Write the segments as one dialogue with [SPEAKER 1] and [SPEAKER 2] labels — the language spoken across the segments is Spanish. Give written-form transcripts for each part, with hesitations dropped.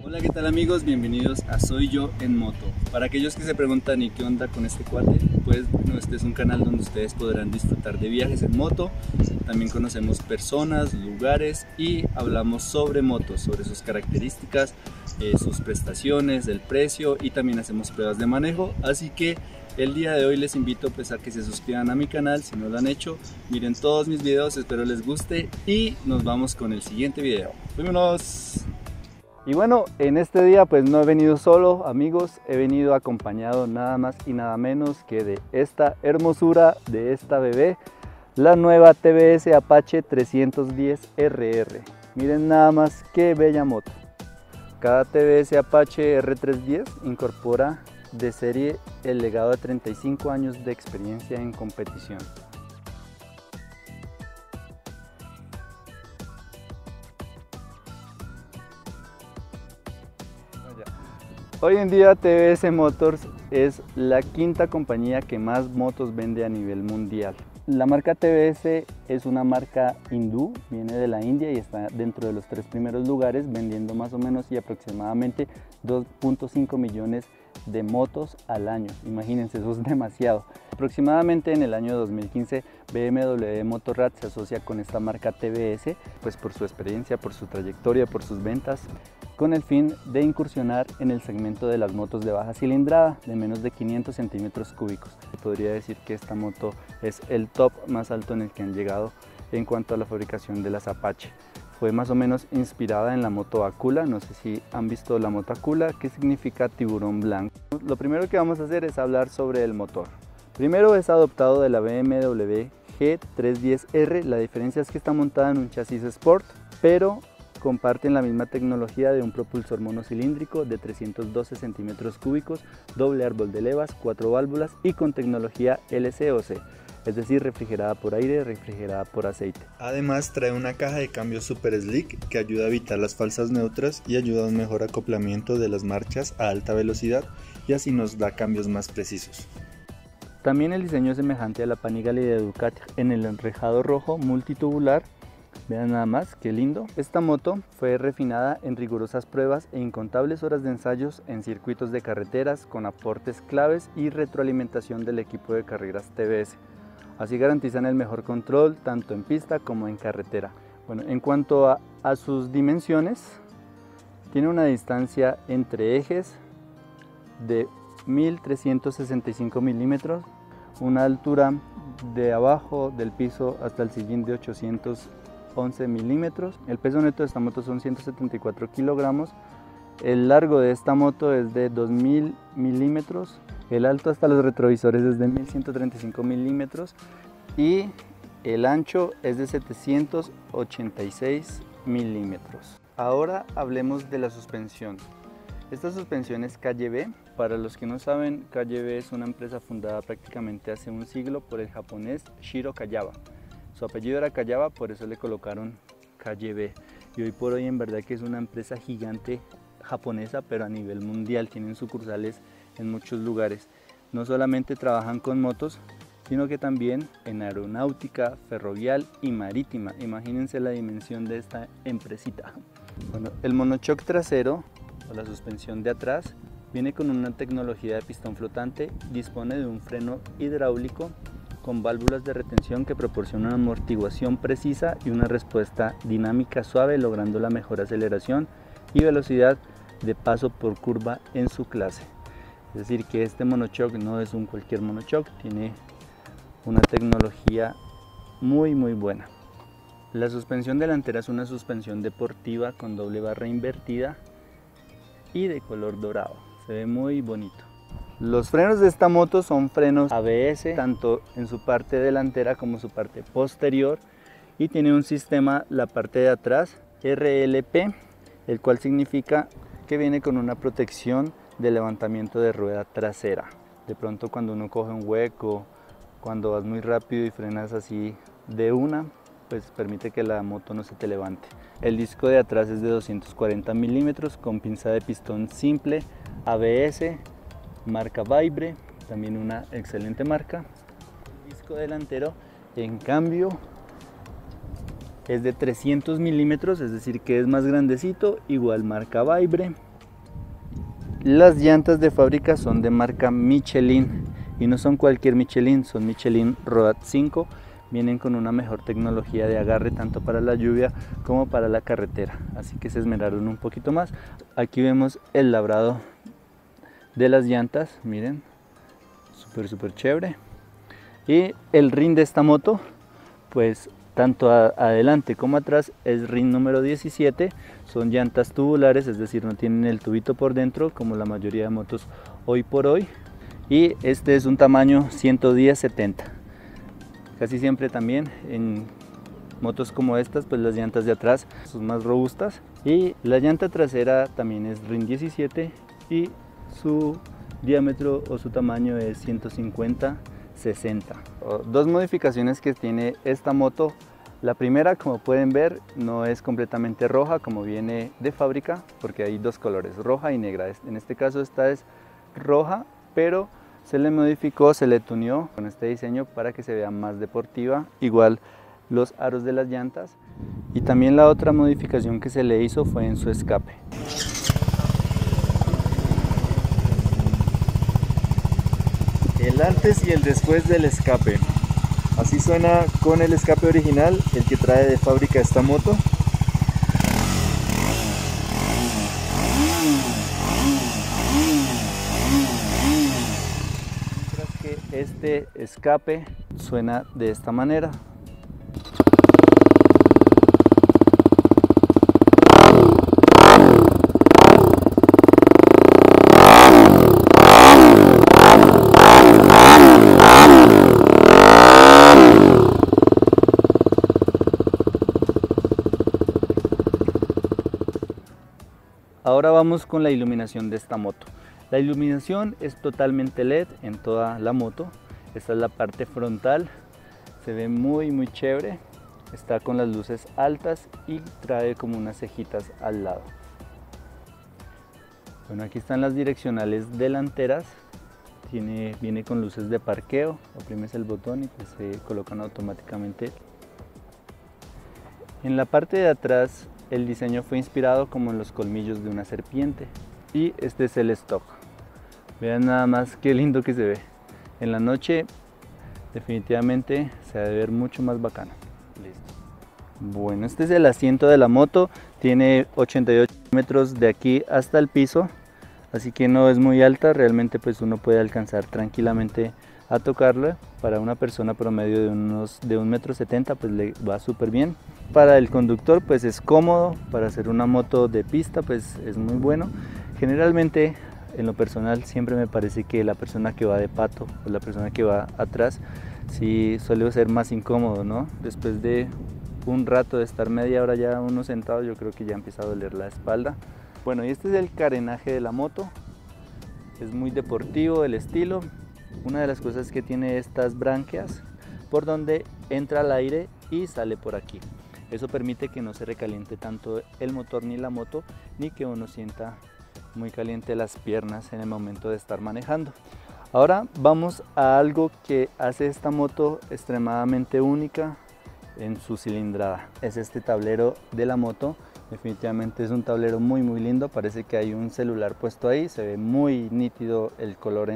[SPEAKER 1] Hola, ¿qué tal amigos? Bienvenidos a Soy Yo en Moto. Para aquellos que se preguntan ¿y qué onda con este cuate? Pues bueno, este es un canal donde ustedes podrán disfrutar de viajes en moto. También conocemos personas, lugares y hablamos sobre motos, sobre sus características, sus prestaciones, el precio y también hacemos pruebas de manejo. Así que el día de hoy les invito pues a que se suscriban a mi canal si no lo han hecho. Miren todos mis videos, espero les guste y nos vamos con el siguiente video. ¡Vámonos! Y bueno, en este día pues no he venido solo, amigos, he venido acompañado nada más y nada menos que de esta hermosura, de esta bebé, la nueva TVS Apache 310RR. Miren nada más qué bella moto. Cada TVS Apache R310 incorpora de serie el legado de 35 años de experiencia en competición. Hoy en día TVS Motors es la quinta compañía que más motos vende a nivel mundial. La marca TVS es una marca hindú, viene de la India y está dentro de los 3 primeros lugares, vendiendo más o menos y aproximadamente 2.5 millones de motos al año. Imagínense, eso es demasiado. Aproximadamente en el año 2015 BMW Motorrad se asocia con esta marca TVS, pues por su experiencia, por su trayectoria, por sus ventas, con el fin de incursionar en el segmento de las motos de baja cilindrada de menos de 500 centímetros cúbicos. Podría decir que esta moto es el top más alto en el que han llegado en cuanto a la fabricación de las Apache. Fue más o menos inspirada en la moto Akula. No sé si han visto la moto Akula, que significa tiburón blanco. Lo primero que vamos a hacer es hablar sobre el motor. Primero, es adoptado de la BMW G310R. La diferencia es que está montada en un chasis Sport, pero comparten la misma tecnología de un propulsor monocilíndrico de 312 centímetros cúbicos, doble árbol de levas, 4 válvulas y con tecnología LCOC, es decir, refrigerada por aire, refrigerada por aceite.
[SPEAKER 2] Además trae una caja de cambios super slick que ayuda a evitar las falsas neutras y ayuda a un mejor acoplamiento de las marchas a alta velocidad y así nos da cambios más precisos.
[SPEAKER 1] También el diseño es semejante a la Panigale de Ducati en el enrejado rojo multitubular. Vean nada más, qué lindo. Esta moto fue refinada en rigurosas pruebas e incontables horas de ensayos en circuitos de carreteras con aportes claves y retroalimentación del equipo de carreras TVS. Así garantizan el mejor control tanto en pista como en carretera. Bueno, en cuanto a sus dimensiones, tiene una distancia entre ejes de 1365 milímetros, una altura de abajo del piso hasta el sillín de 811 milímetros. El peso neto de esta moto son 174 kilogramos. El largo de esta moto es de 2000 milímetros. El alto hasta los retrovisores es de 1135 milímetros. Y el ancho es de 786 milímetros. Ahora hablemos de la suspensión. Esta suspensión es KYB. Para los que no saben, KYB es una empresa fundada prácticamente hace un siglo por el japonés Shiro Kayawa. Su apellido era Kayawa, por eso le colocaron KYB. Y hoy por hoy en verdad que es una empresa gigante japonesa, pero a nivel mundial. Tienen sucursales en muchos lugares. No solamente trabajan con motos, sino que también en aeronáutica, ferrovial y marítima. Imagínense la dimensión de esta empresita. Bueno, el monochoc trasero o la suspensión de atrás viene con una tecnología de pistón flotante, dispone de un freno hidráulico con válvulas de retención que proporcionan una amortiguación precisa y una respuesta dinámica suave, logrando la mejor aceleración y velocidad de paso por curva en su clase. Es decir, que este monochoc no es un cualquier monochoc, tiene una tecnología muy buena. La suspensión delantera es una suspensión deportiva con doble barra invertida y de color dorado. Se ve muy bonito. Los frenos de esta moto son frenos ABS, tanto en su parte delantera como su parte posterior, y tiene un sistema, la parte de atrás, RLP, el cual significa que viene con una protección de levantamiento de rueda trasera. De pronto cuando uno coge un hueco, cuando vas muy rápido y frenas así de una, pues permite que la moto no se te levante. El disco de atrás es de 240 milímetros con pinza de pistón simple, ABS, marca Vaibre, también una excelente marca. El disco delantero, en cambio, es de 300 milímetros, es decir que es más grandecito, igual marca Vaibre. Las llantas de fábrica son de marca Michelin y no son cualquier Michelin, son Michelin Road 5. Vienen con una mejor tecnología de agarre tanto para la lluvia como para la carretera, así que se esmeraron un poquito más. Aquí vemos el labrado de las llantas, miren, súper chévere. Y el rin de esta moto, pues tanto adelante como atrás es rin número 17, son llantas tubulares, es decir, no tienen el tubito por dentro como la mayoría de motos hoy por hoy, y este es un tamaño 110-70. Casi siempre también en motos como estas, pues las llantas de atrás son más robustas, y la llanta trasera también es rin 17 y su diámetro o su tamaño es 150-60. Dos modificaciones que tiene esta moto. La primera, como pueden ver, no es completamente roja como viene de fábrica, porque hay dos colores, roja y negra. En este caso esta es roja, pero se le modificó, se le tuneó con este diseño para que se vea más deportiva. Igual los aros de las llantas, y también la otra modificación que se le hizo fue en su escape.
[SPEAKER 2] El antes y el después del escape. Así suena con el escape original, el que trae de fábrica esta moto.
[SPEAKER 1] Mientras que este escape suena de esta manera. Ahora vamos con la iluminación de esta moto. La iluminación es totalmente LED en toda la moto. Esta es la parte frontal, se ve muy chévere. Está con las luces altas y trae como unas cejitas al lado. Bueno, aquí están las direccionales delanteras. Viene con luces de parqueo, oprimes el botón y pues se colocan automáticamente. En la parte de atrás el diseño fue inspirado como en los colmillos de una serpiente, y este es el stock. Vean nada más qué lindo que se ve. En la noche definitivamente se ha de ver mucho más bacano. Listo. Bueno, este es el asiento de la moto, tiene 88 metros de aquí hasta el piso, así que no es muy alta, realmente pues uno puede alcanzar tranquilamente a tocarla. Para una persona promedio de 1,70 m pues le va súper bien. Para el conductor pues es cómodo, para hacer una moto de pista pues es muy bueno. Generalmente en lo personal siempre me parece que la persona que va de pato o la persona que va atrás sí suele ser más incómodo, ¿no? Después de un rato de estar media hora ya uno sentado, yo creo que ya empieza a doler la espalda. Bueno, y este es el carenaje de la moto, es muy deportivo el estilo. Una de las cosas que tiene estas branquias por donde entra el aire y sale por aquí. Eso permite que no se recaliente tanto el motor ni la moto, ni que uno sienta muy caliente las piernas en el momento de estar manejando. Ahora vamos a algo que hace esta moto extremadamente única en su cilindrada. Es este tablero de la moto. Definitivamente es un tablero muy lindo, parece que hay un celular puesto ahí, se ve muy nítido el color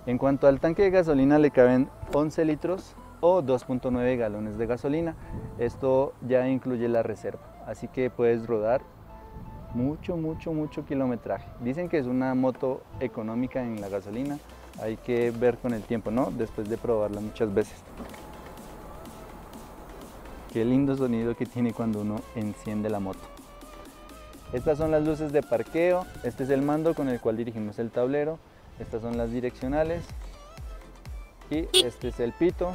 [SPEAKER 1] En cuanto al tanque de gasolina, le caben 11 litros o 2.9 galones de gasolina. Esto ya incluye la reserva, así que puedes rodar mucho kilometraje. Dicen que es una moto económica en la gasolina, hay que ver con el tiempo, ¿no? Después de probarla muchas veces. Qué lindo sonido que tiene cuando uno enciende la moto. Estas son las luces de parqueo, este es el mando con el cual dirigimos el tablero, estas son las direccionales y este es el pito.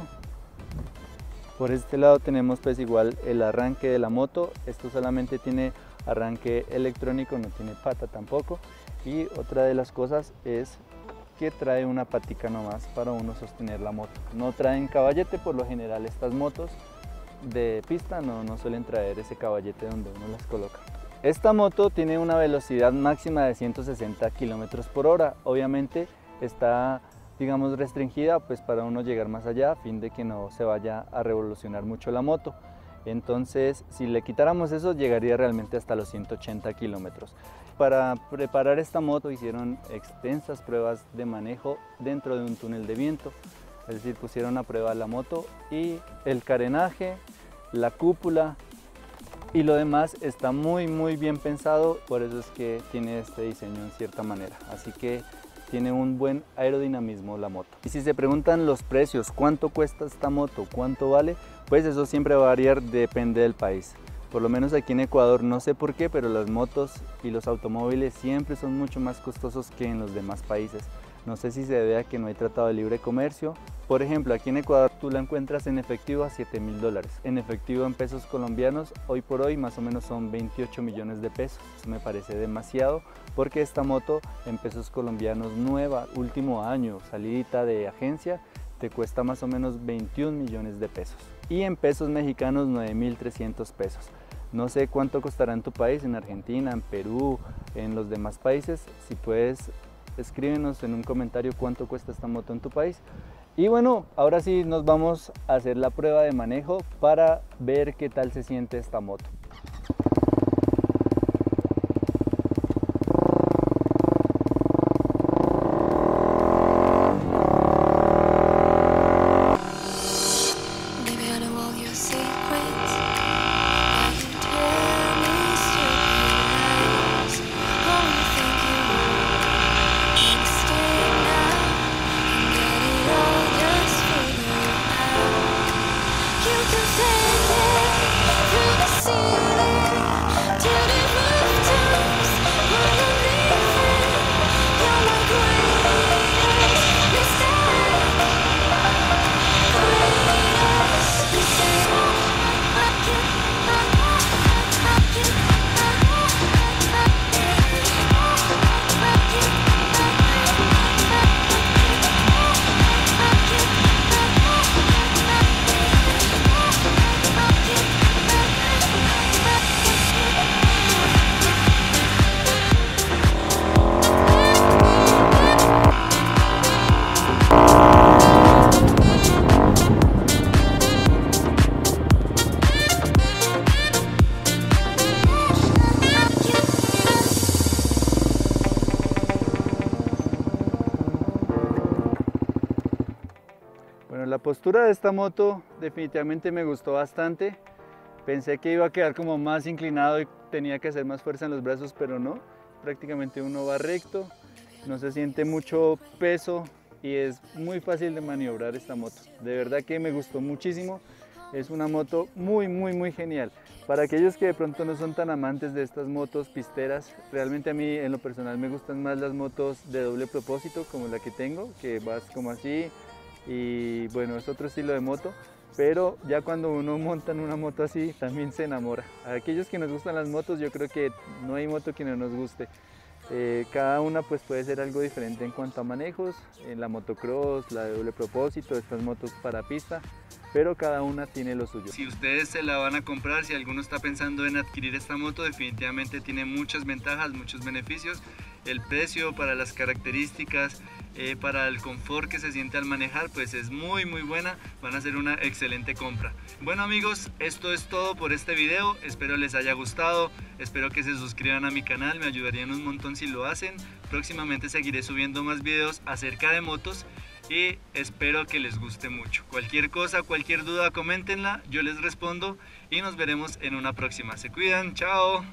[SPEAKER 1] Por este lado tenemos pues igual el arranque de la moto, esto solamente tiene arranque electrónico, no tiene pata tampoco. Y otra de las cosas es que trae una patica nomás para uno sostener la moto. No traen caballete, por lo general estas motos de pista no suelen traer ese caballete donde uno las coloca. Esta moto tiene una velocidad máxima de 160 km por hora. Obviamente está, digamos, restringida pues para uno llegar más allá a fin de que no se vaya a revolucionar mucho la moto. Entonces, si le quitáramos eso, llegaría realmente hasta los 180 kilómetros. Para preparar esta moto hicieron extensas pruebas de manejo dentro de un túnel de viento. Es decir, pusieron a prueba la moto y el carenaje, la cúpula y lo demás está muy bien pensado, por eso es que tiene este diseño en cierta manera. Así que tiene un buen aerodinamismo la moto. Y si se preguntan los precios, cuánto cuesta esta moto, cuánto vale, pues eso siempre va a variar, depende del país. Por lo menos aquí en Ecuador, no sé por qué, pero las motos y los automóviles siempre son mucho más costosos que en los demás países. No sé si se debe a que no hay tratado de libre comercio. Por ejemplo, aquí en Ecuador tú la encuentras en efectivo a $7.000. En efectivo en pesos colombianos, hoy por hoy más o menos son 28 millones de pesos. Eso me parece demasiado porque esta moto en pesos colombianos nueva, último año, salidita de agencia, te cuesta más o menos 21 millones de pesos. Y en pesos mexicanos 9.300 pesos. No sé cuánto costará en tu país, en Argentina, en Perú, en los demás países. Si puedes, escríbenos en un comentario cuánto cuesta esta moto en tu país. Y bueno, ahora sí nos vamos a hacer la prueba de manejo para ver qué tal se siente esta moto. Bueno, la postura de esta moto definitivamente me gustó bastante. Pensé que iba a quedar como más inclinado y tenía que hacer más fuerza en los brazos, pero no. Prácticamente uno va recto, no se siente mucho peso y es muy fácil de maniobrar esta moto. De verdad que me gustó muchísimo. Es una moto muy genial. Para aquellos que de pronto no son tan amantes de estas motos pisteras, realmente a mí en lo personal me gustan más las motos de doble propósito como la que tengo, que vas como así y bueno, es otro estilo de moto, pero ya cuando uno monta en una moto así también se enamora. A aquellos que nos gustan las motos, yo creo que no hay moto que no nos guste. Cada una pues puede ser algo diferente en cuanto a manejos, la motocross, la de doble propósito, estas motos para pista, pero cada una tiene lo suyo. Si ustedes se la van a comprar, si alguno está pensando en adquirir esta moto, definitivamente tiene muchas ventajas, muchos beneficios. El precio, para las características, para el confort que se siente al manejar, pues es muy buena, van a ser una excelente compra. Bueno amigos, esto es todo por este video, espero les haya gustado, espero que se suscriban a mi canal, me ayudarían un montón si lo hacen. Próximamente seguiré subiendo más videos acerca de motos y espero que les guste mucho. Cualquier cosa, cualquier duda, coméntenla, yo les respondo y nos veremos en una próxima. Se cuidan, chao.